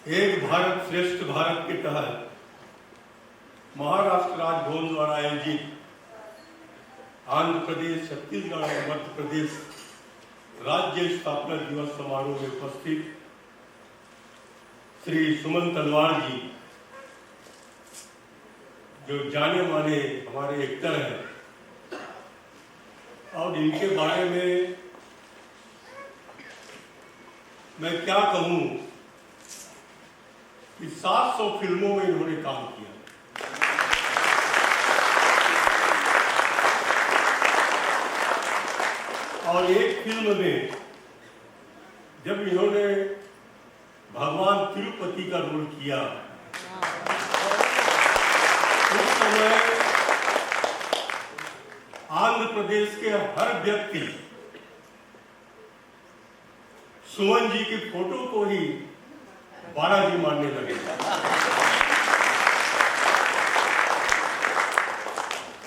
एक भारत श्रेष्ठ भारत के तहत महाराष्ट्र राजभवन द्वारा आयोजित आंध्र प्रदेश, छत्तीसगढ़ और मध्य प्रदेश राज्य स्थापना दिवस समारोह में उपस्थित श्री सुमन तलवार जी, जो जाने माने हमारे एक्टर हैं, और इनके बारे में मैं क्या कहूं कि 700 फिल्मों में इन्होंने काम किया। और एक फिल्म में जब इन्होंने भगवान तिरुपति का रोल किया, उस समय आंध्र प्रदेश के हर व्यक्ति सुमन जी की फोटो को ही बालाजी मानने लगे।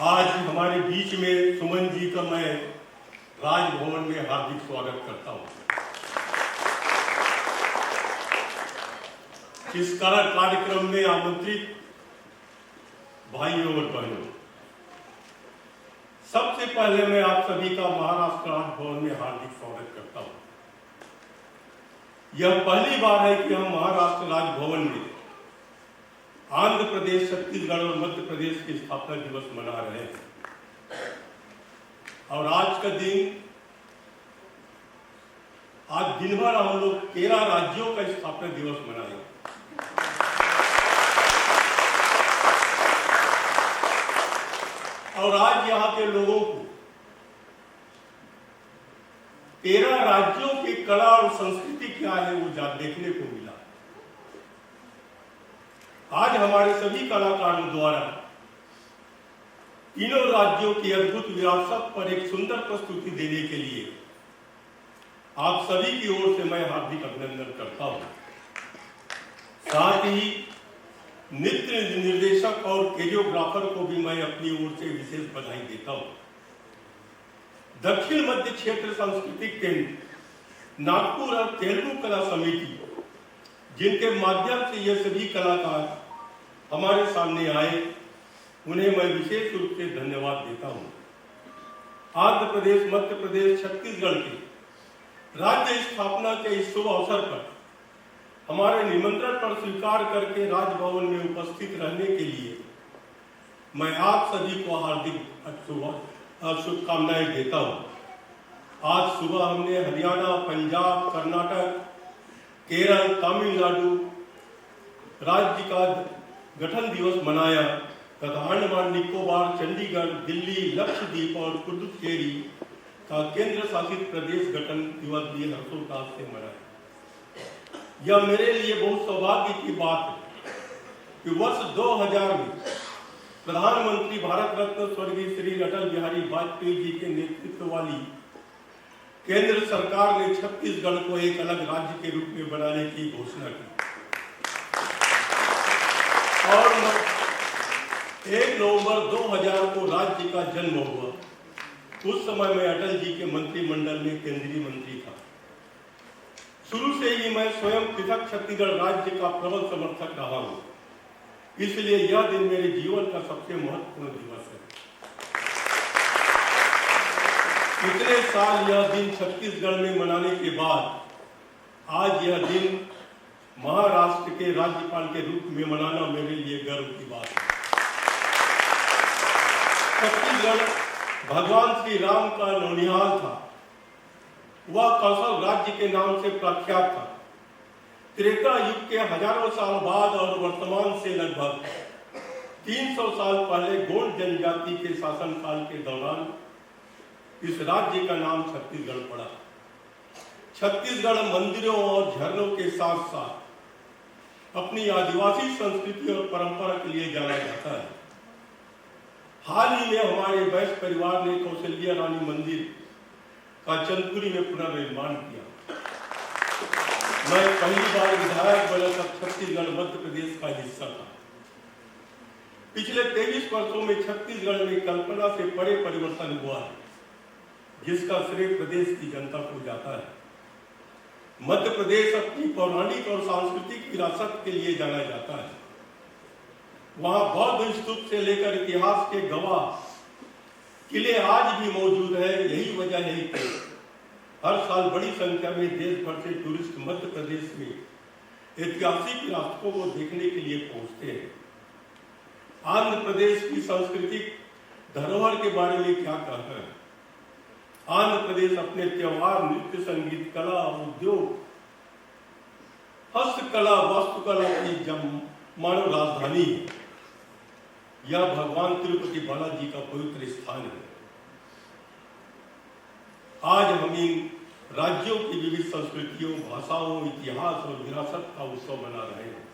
आज हमारे बीच में सुमन जी का मैं राजभवन में हार्दिक स्वागत करता हूं। इस कार्यक्रम में आमंत्रित भाइयों और बहनों, सबसे पहले मैं आप सभी का महाराष्ट्र राजभवन में हार्दिक स्वागत करता हूं। यह पहली बार है कि हम महाराष्ट्र राजभवन में आंध्र प्रदेश, छत्तीसगढ़ और मध्य प्रदेश की स्थापना दिवस मना रहे हैं। और आज का दिन, आज दिन भर हम लोग 13 राज्यों का स्थापना दिवस मनाएंगे। और आज यहाँ के लोगों को 13 राज्यों की कला और संस्कृति क्या है वो देखने को मिला। आज हमारे सभी कलाकारों द्वारा तीनों राज्यों की अद्भुत विरासत पर एक सुंदर प्रस्तुति देने के लिए आप सभी की ओर से मैं हार्दिक अभिनंदन करता हूं। साथ ही नृत्य निर्देशक और कोरियोग्राफर को भी मैं अपनी ओर से विशेष बधाई देता हूं। दक्षिण मध्य क्षेत्र सांस्कृतिक केंद्र नागपुर और तेलुगु कला समिति, जिनके माध्यम से ये सभी कलाकार हमारे सामने आए, उन्हें मैं विशेष रूप से धन्यवाद देता हूं। आंध्र प्रदेश, मध्य प्रदेश, छत्तीसगढ़ के राज्य स्थापना के इस शुभ अवसर पर हमारे निमंत्रण पर स्वीकार करके राजभवन में उपस्थित रहने के लिए मैं आप सभी को हार्दिक शुभकामनाएं देता हूं। आज सुबह हमने हरियाणा, पंजाब, कर्नाटक, केरल, तमिलनाडु राज्य का गठन दिवस मनाया तथा अंडमान निकोबार, चंडीगढ़, दिल्ली, लक्षद्वीप और पुडुचेरी का केंद्र शासित प्रदेश गठन दिवस भी हर्षोल्लास से मनाया। यह मेरे लिए बहुत सौभाग्य की बात है कि वर्ष 2000 में प्रधानमंत्री भारत रत्न स्वर्गीय श्री अटल बिहारी वाजपेयी जी के नेतृत्व वाली केंद्र सरकार ने छत्तीसगढ़ को एक अलग राज्य के रूप में बनाने की घोषणा की। और 1 नवंबर 2000 को राज्य का जन्म हुआ। उस समय मैं अटल जी के मंत्रिमंडल में केंद्रीय मंत्री था। शुरू से ही मैं स्वयं पृथक छत्तीसगढ़ राज्य का प्रबल समर्थक रहा हूं, इसलिए यह दिन मेरे जीवन का सबसे महत्वपूर्ण दिवस है। इतने साल यह दिन छत्तीसगढ़ में मनाने के बाद आज यह दिन महाराष्ट्र के राज्यपाल के रूप में मनाना मेरे लिए गर्व की बात है। छत्तीसगढ़ भगवान श्री राम का नौनिहाल था। वह कौशल राज्य के नाम से प्रख्यात था। त्रेता युग के हजारों साल बाद और वर्तमान से लगभग 300 साल पहले गोंड जनजाति के शासनकाल के दौरान इस राज्य का नाम छत्तीसगढ़ पड़ा। छत्तीसगढ़ मंदिरों और झरनों के साथ साथ अपनी आदिवासी संस्कृति और परंपरा के लिए जाना जाता है। हाल ही में हमारे वैश्य परिवार ने कौशल्या रानी मंदिर का चंदपुरी में पुनर्निर्माण किया। मैं पहली बार विधायक बना तब छत्तीसगढ़ मध्य प्रदेश का हिस्सा था। पिछले 23 वर्षों में छत्तीसगढ़ में कल्पना से बड़े परिवर्तन हुआ है, जिसका श्रेय प्रदेश की जनता को जाता है। मध्य प्रदेश अपनी पौराणिक और सांस्कृतिक विरासत के लिए जाना जाता है। वहां बौद्ध स्तूप से लेकर इतिहास के गवाह किले आज भी मौजूद है। यही वजह है कि हर साल बड़ी संख्या में देश भर से टूरिस्ट मध्य प्रदेश में ऐतिहासिक विरासतों को देखने के लिए पहुंचते हैं। आंध्र प्रदेश की सांस्कृतिक धरोहर के बारे में क्या कहना है? आंध्र प्रदेश अपने त्योहार, नृत्य, संगीत, कला, उद्योग, हस्तकला, वास्तुकला की मानव राजधानी है। यह भगवान तिरुपति बालाजी का पवित्र स्थान है। आज हम इन राज्यों की विविध संस्कृतियों, भाषाओं, इतिहास और विरासत का उत्सव मना रहे हैं।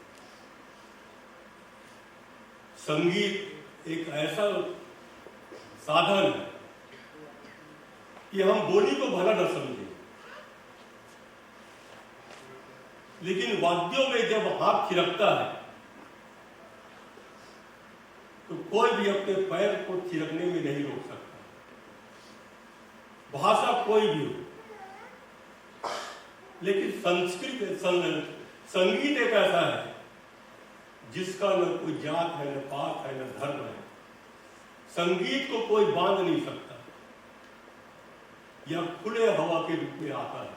संगीत एक ऐसा साधन है कि हम बोली को भला न समझें, लेकिन वाद्यों में जब हाथ थिरकता है तो कोई भी अपने पैर को थिरकने में नहीं रोक सकता। भाषा कोई भी हो, लेकिन संगीत एक ऐसा है जिसका न कोई जात है, न पात है, न धर्म है। संगीत को कोई बांध नहीं सकता। यह खुले हवा के रूप में आता है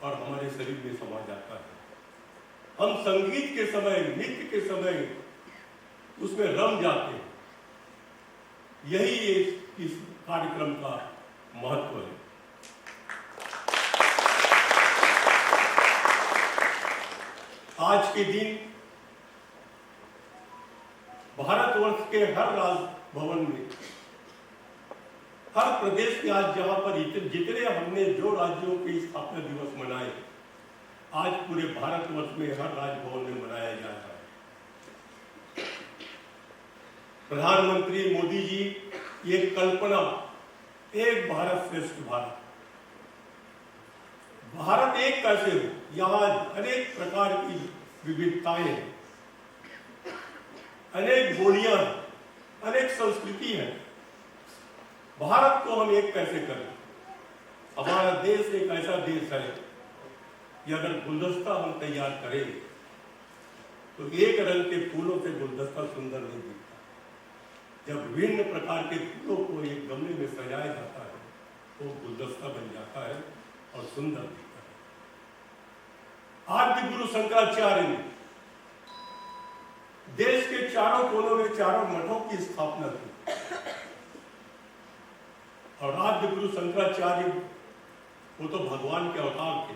और हमारे शरीर में समा जाता है। हम संगीत के समय, नृत्य के समय उसमें रम जाते हैं। यही इस कार्यक्रम का महत्व है। आज के दिन भारतवर्ष के हर राजभवन में, हर प्रदेश के आज जहां पर जितने हमने जो राज्यों के स्थापना दिवस मनाए, आज पूरे भारतवर्ष में हर राजभवन में मनाया जा रहा है। प्रधानमंत्री मोदी जी ये कल्पना, एक भारत श्रेष्ठ भारत, भारत एक कैसे हो, यहाँ अनेक प्रकार की विविधताएं हैं, अनेक बोलियां हैं, अनेक संस्कृति है। भारत को हम एक कैसे करें? हमारा देश एक ऐसा देश है कि अगर गुलदस्ता हम तैयार करें तो एक रंग के फूलों से गुलदस्ता सुंदर नहीं दिखता। जब विभिन्न प्रकार के फूलों को एक गमले में सजाया जाता है तो गुलदस्ता बन जाता है और सुंदर दिखता है। आद्य गुरु शंकराचार्य ने देश के चारों कोनों में चारों मठों की स्थापना की और आद्य गुरु शंकराचार्य वो तो भगवान के अवतार थे।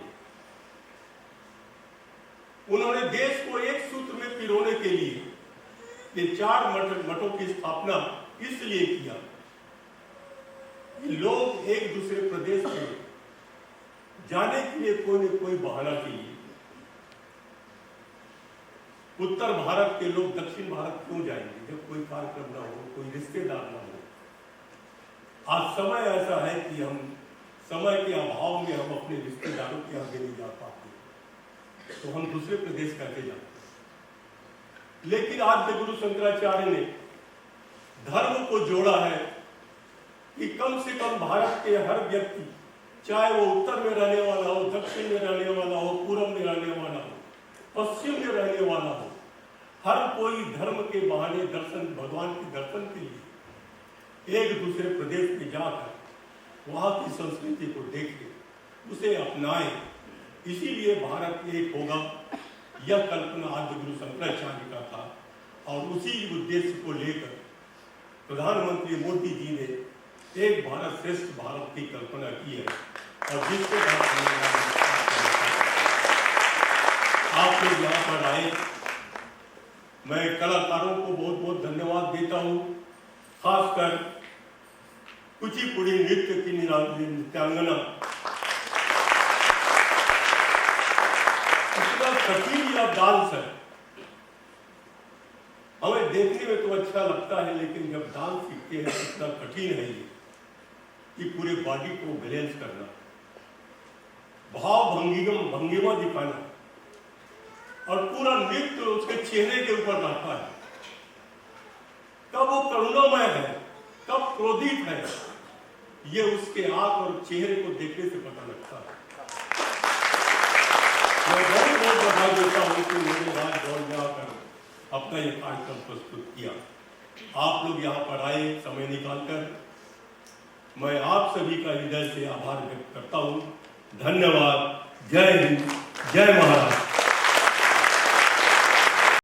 उन्होंने देश को एक सूत्र में पिरोने के लिए ये चार मठों की स्थापना इसलिए किया कि लोग एक दूसरे प्रदेश में जाने के लिए कोई न कोई बहाना चाहिए। उत्तर भारत के लोग दक्षिण भारत क्यों जाएंगे जब कोई कार्यक्रम ना हो, कोई रिश्तेदार ना हो। आज समय ऐसा है कि हम समय के अभाव में हम अपने रिश्तेदारों के आगे नहीं जा पाते, तो हम दूसरे प्रदेश कैसे जाते। लेकिन आद्य गुरु शंकराचार्य ने धर्म को जोड़ा है कि कम से कम भारत के हर व्यक्ति, चाहे वो उत्तर में रहने वाला हो, दक्षिण में रहने वाला हो, पूर्व में रहने वाला हो, पश्चिम में रहने वाला हो, हर कोई धर्म के बहाने दर्शन, भगवान के दर्शन के लिए एक दूसरे प्रदेश में जाकर वहां की संस्कृति को देखे, उसे अपनाए। इसीलिए भारत एक होगा, यह कल्पना आद्य गुरु शंकराचार्य का था और उसी उद्देश्य को लेकर प्रधानमंत्री मोदी जी ने एक भारत श्रेष्ठ भारत की कल्पना की है और जिसके आप लोग यहाँ पर आए। मैं कलाकारों को बहुत बहुत धन्यवाद देता हूँ, खासकर कुचिपुड़ी नृत्य की नृत्यांगना। इतना कठिन यह डांस है, हमें देखने में तो अच्छा लगता है, लेकिन जब डांस सीखते हैं इतना कठिन है ये कि पूरे बॉडी को बैलेंस करना, भाव भंगिमा दिखाना और पूरा नृत्य उसके चेहरे के ऊपर रहता है। कब वो करुणामय है, कब क्रोधित है, ये उसके आंख और चेहरे को देखने से पता लगता है। मैं बहुत बहुत बधाई देता हूँ कि मेरे राजभवन में आकर अपना ये कार्यक्रम प्रस्तुत किया। आप लोग यहाँ पर आए समय निकालकर, मैं आप सभी का हृदय से आभार व्यक्त करता हूँ। धन्यवाद। जय हिंद, जय महाराष्ट्र।